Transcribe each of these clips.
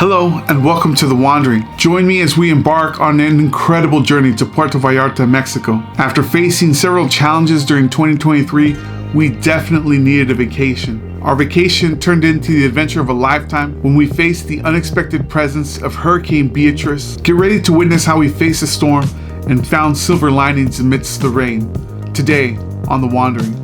Hello and welcome to The Wandering. Join me as we embark on an incredible journey to Puerto Vallarta, Mexico. After facing several challenges during 2023, we definitely needed a vacation. Our vacation turned into the adventure of a lifetime when we faced the unexpected presence of Hurricane Beatrice. Get ready to witness how we faced a storm and found silver linings amidst the rain. Today on The Wandering.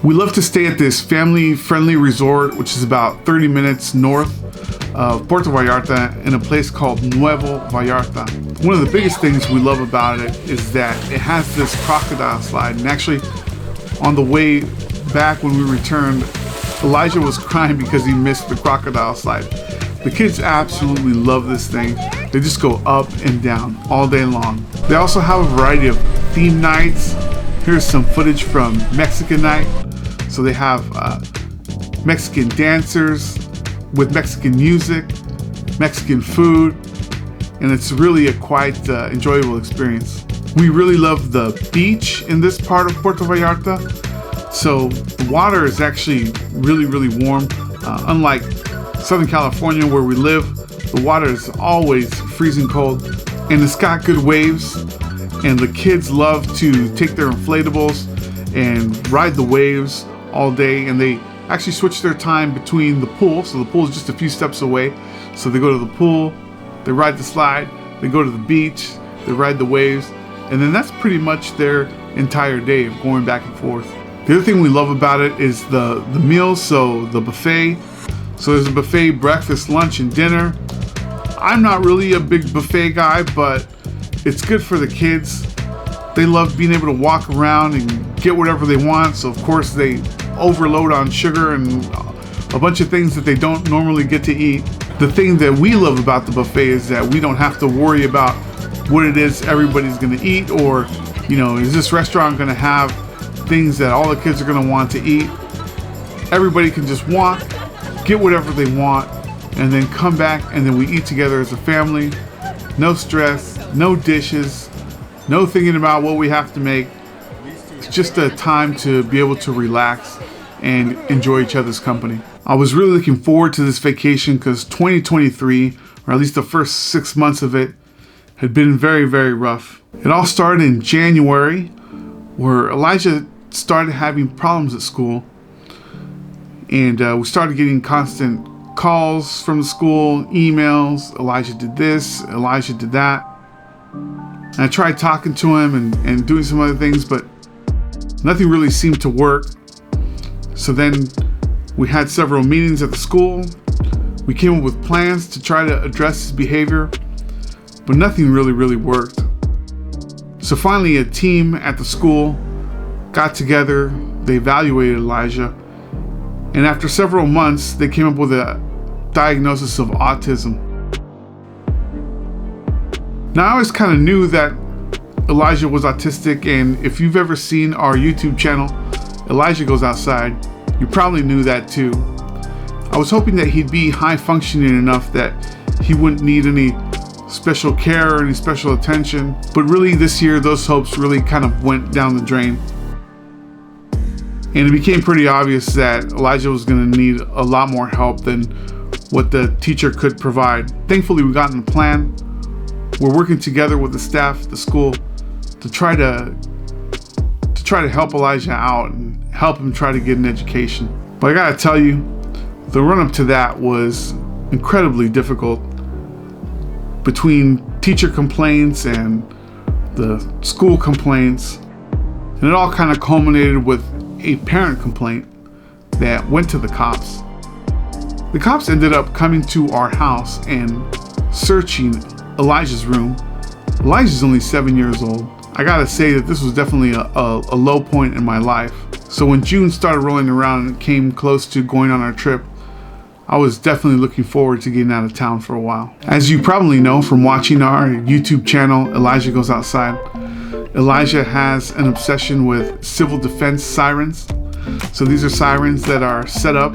We love to stay at this family-friendly resort, which is about 30 minutes north of Puerto Vallarta in a place called Nuevo Vallarta. One of the biggest things we love about it is that it has this crocodile slide. And actually, on the way back when we returned, Elijah was crying because he missed the crocodile slide. The kids absolutely love this thing. They just go up and down all day long. They also have a variety of theme nights. Here's some footage from Mexican night. So they have Mexican dancers with Mexican music, Mexican food, and it's really a quite enjoyable experience. We really love the beach in this part of Puerto Vallarta. So the water is actually really warm. Unlike Southern California where we live, the water is always freezing cold, and it's got good waves, and the kids love to take their inflatables and ride the waves all day, and they actually switch their time between the pool. So the pool is just a few steps away. So they go to the pool, they ride the slide, they go to the beach, they ride the waves, and then that's pretty much their entire day of going back and forth. The other thing we love about it is the meals, so the buffet. So there's a buffet, breakfast, lunch, and dinner. I'm not really a big buffet guy, but it's good for the kids. They love being able to walk around and get whatever they want. So of course they overload on sugar and a bunch of things that they don't normally get to eat. The thing that we love about the buffet is that we don't have to worry about what it is everybody's gonna eat, or, is this restaurant gonna have things that all the kids are gonna want to eat. Everybody can just walk, get whatever they want, and then come back, and then we eat together as a family. No stress, no dishes, no thinking about what we have to make. It's just a time to be able to relax and enjoy each other's company. I was really looking forward to this vacation because 2023, or at least the first 6 months of it, had been very rough. It all started in January, where Elijah started having problems at school, and we started getting constant calls from the school, emails. Elijah did this, Elijah did that. And I tried talking to him and doing some other things, but nothing really seemed to work. So then we had several meetings at the school. We came up with plans to try to address his behavior, but nothing really worked. So finally a team at the school got together, they evaluated Elijah, and after several months they came up with a diagnosis of autism. Now I always kind of knew that Elijah was autistic, and if you've ever seen our YouTube channel, Elijah Goes Outside, you probably knew that too. I was hoping that he'd be high functioning enough that he wouldn't need any special care or any special attention, but really this year those hopes really kind of went down the drain. And it became pretty obvious that Elijah was going to need a lot more help than what the teacher could provide. Thankfully we got in a plan. We're working together with the staff at the school to try to help Elijah out and help him try to get an education. But I gotta tell you, the run-up to that was incredibly difficult. Between teacher complaints and the school complaints, and it all kind of culminated with a parent complaint that went to the cops. The cops ended up coming to our house and searching Elijah's room. Elijah's only 7 years old. I gotta say that this was definitely a low point in my life. So when June started rolling around and it came close to going on our trip, I was definitely looking forward to getting out of town for a while. As you probably know from watching our YouTube channel, Elijah Goes Outside, Elijah has an obsession with civil defense sirens. So these are sirens that are set up.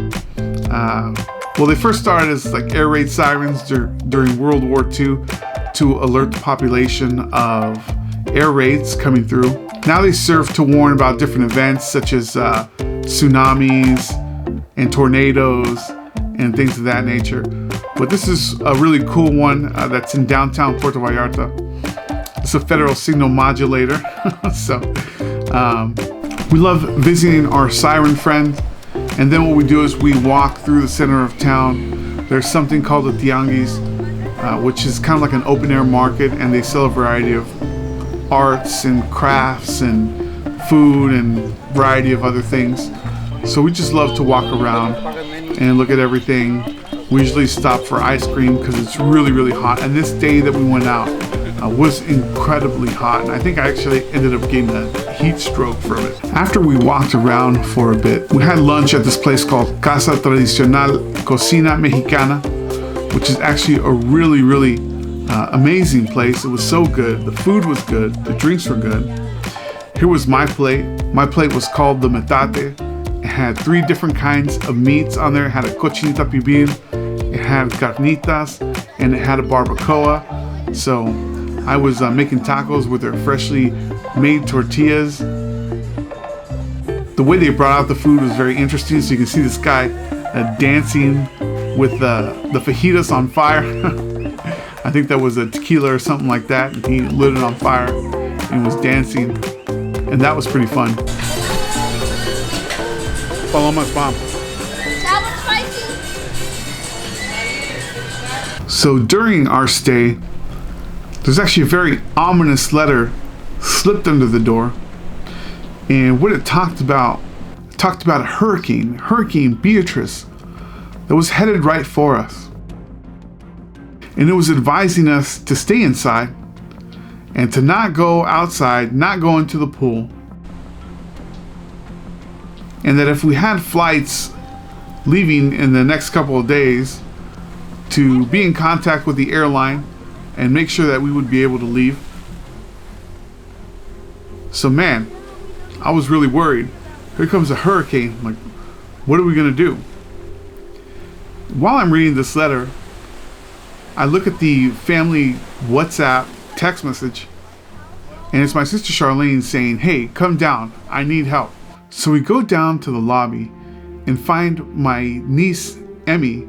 Well, they first started as like air raid sirens during World War II to alert the population of air raids coming through. Now they serve to warn about different events such as tsunamis, and tornadoes and things of that nature. But this is a really cool one that's in downtown Puerto Vallarta. It's a federal signal modulator. So we love visiting our siren friend. And then what we do is we walk through the center of town. There's something called the Tianguis, which is kind of like an open air market, and they sell a variety of arts and crafts and food and variety of other things. So we just love to walk around and look at everything. We usually stop for ice cream because it's really, really hot. And this day that we went out was incredibly hot. And I think I actually ended up getting a heat stroke from it. After we walked around for a bit, we had lunch at this place called Casa Tradicional Cocina Mexicana, which is actually a really, really amazing place. It was so good. The food was good. The drinks were good. Here was my plate. My plate was called the metate. It had 3 different kinds of meats on there. It had a cochinita pibil, it had carnitas, and it had a barbacoa. So I was making tacos with their freshly made tortillas. The way they brought out the food was very interesting. So you can see this guy dancing with the fajitas on fire. I think that was a tequila or something like that. And he lit it on fire and was dancing. And that was pretty fun. Paloma's mom. That was spicy. So during our stay, there's actually a very ominous letter slipped under the door. And what it talked about a Hurricane Beatrice, that was headed right for us. And it was advising us to stay inside and to not go outside, not go into the pool. And that if we had flights leaving in the next couple of days, to be in contact with the airline and make sure that we would be able to leave. So man, I was really worried. Here comes a hurricane. I'm like, what are we gonna do? While I'm reading this letter, I look at the family WhatsApp text message, and it's my sister Charlene saying, hey, come down, I need help. So we go down to the lobby and find my niece, Emmy,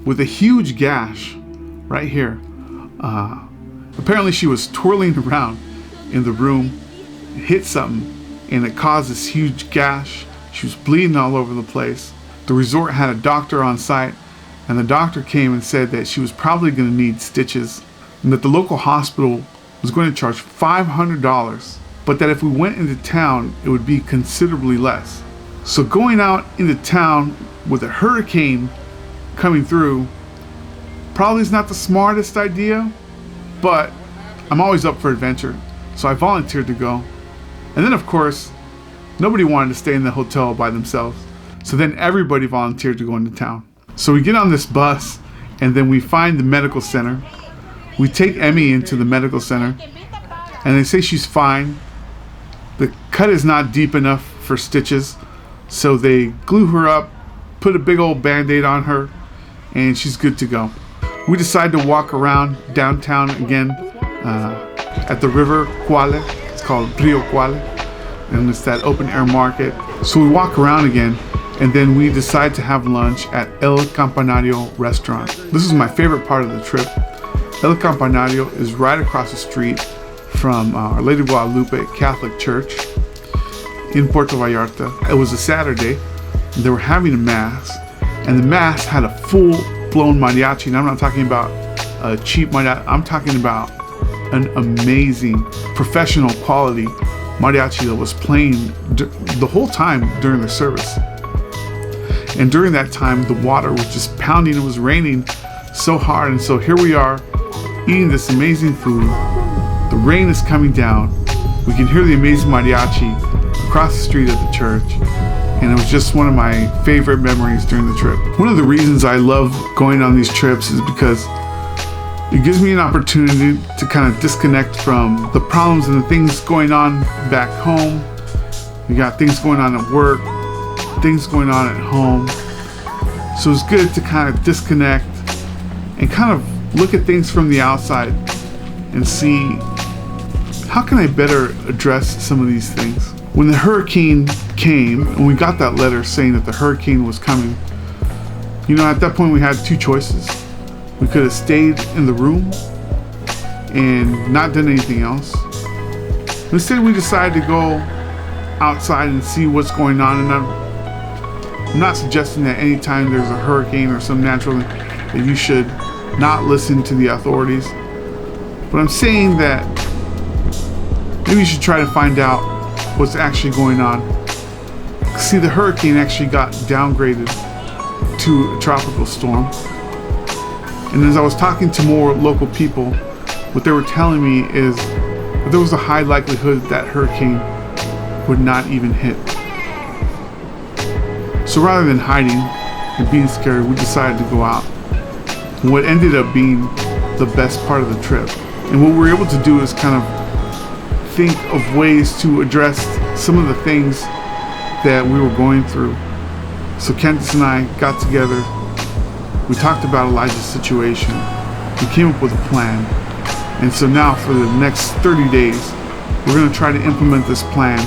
with a huge gash right here. Apparently she was twirling around in the room, hit something, and it caused this huge gash. She was bleeding all over the place. The resort had a doctor on site, and the doctor came and said that she was probably going to need stitches, and that the local hospital was going to charge $500. But that if we went into town, it would be considerably less. So going out into town with a hurricane coming through probably is not the smartest idea, but I'm always up for adventure. So I volunteered to go. And then of course, nobody wanted to stay in the hotel by themselves. So then everybody volunteered to go into town. So we get on this bus and then we find the medical center. We take Emmy into the medical center and they say she's fine. The cut is not deep enough for stitches, so they glue her up, put a big old band-aid on her, and she's good to go. We decide to walk around downtown again at the river Cuale. It's called Rio Cuale, and it's that open air market. So we walk around again, and then we decide to have lunch at El Campanario restaurant. This is my favorite part of the trip. El Campanario is right across the street from Our Lady of Guadalupe Catholic Church in Puerto Vallarta. It was a Saturday. They were having a mass, and the mass had a full-blown mariachi. And I'm not talking about a cheap mariachi. I'm talking about an amazing, professional quality mariachi that was playing the whole time during the service. And during that time, the water was just pounding. It was raining so hard, and so here we are eating this amazing food. The rain is coming down. We can hear the amazing mariachi across the street at the church. And it was just one of my favorite memories during the trip. One of the reasons I love going on these trips is because it gives me an opportunity to kind of disconnect from the problems and the things going on back home. You got things going on at work, things going on at home. So it's good to kind of disconnect and kind of look at things from the outside and see, how can I better address some of these things? When the hurricane came, and we got that letter saying that the hurricane was coming, you know, at that point we had two choices. We could have stayed in the room and not done anything else. Instead, we decided to go outside and see what's going on. And I'm not suggesting that anytime there's a hurricane or some natural that you should not listen to the authorities. But I'm saying that maybe you should try to find out what's actually going on. See, the hurricane actually got downgraded to a tropical storm. And as I was talking to more local people, what they were telling me is that there was a high likelihood that hurricane would not even hit. So rather than hiding and being scared, we decided to go out. And what ended up being the best part of the trip. And what we were able to do is kind of think of ways to address some of the things that we were going through. So Candace and I got together, we talked about Elijah's situation, we came up with a plan, and so now for the next 30 days, we're going to try to implement this plan,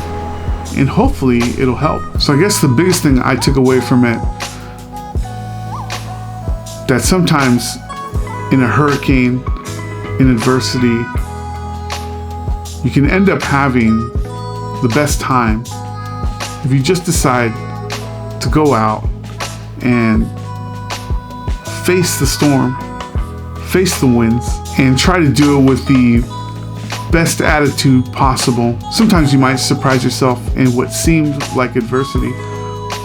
and hopefully it'll help. So I guess the biggest thing I took away from it, that sometimes in a hurricane, in adversity, you can end up having the best time if you just decide to go out and face the storm, face the winds, and try to do it with the best attitude possible. Sometimes you might surprise yourself in what seemed like adversity,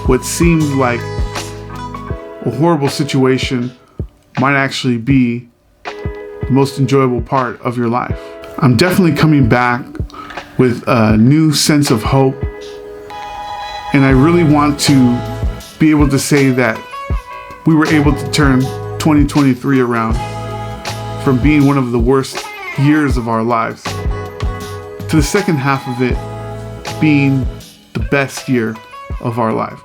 what seemed like a horrible situation might actually be the most enjoyable part of your life. I'm definitely coming back with a new sense of hope, and I really want to be able to say that we were able to turn 2023 around from being one of the worst years of our lives to the second half of it being the best year of our life.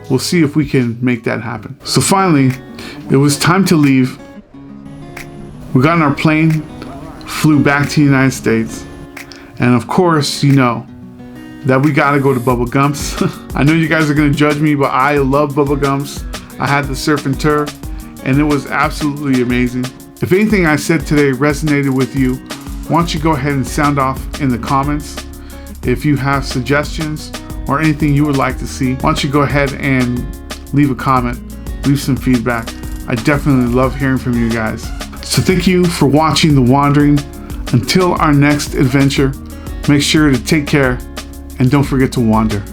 We'll see if we can make that happen. So finally, it was time to leave. We got on our plane, flew back to the United States, and of course, you know that we gotta go to Bubba Gump's. I know you guys are gonna judge me, but I love Bubba Gump's. I had the surf and turf, and it was absolutely amazing. If anything I said today resonated with you, why don't you go ahead and sound off in the comments. If you have suggestions or anything you would like to see, why don't you go ahead and leave a comment, leave some feedback. I definitely love hearing from you guys. So thank you for watching The Wandering. Until our next adventure, make sure to take care and don't forget to wander.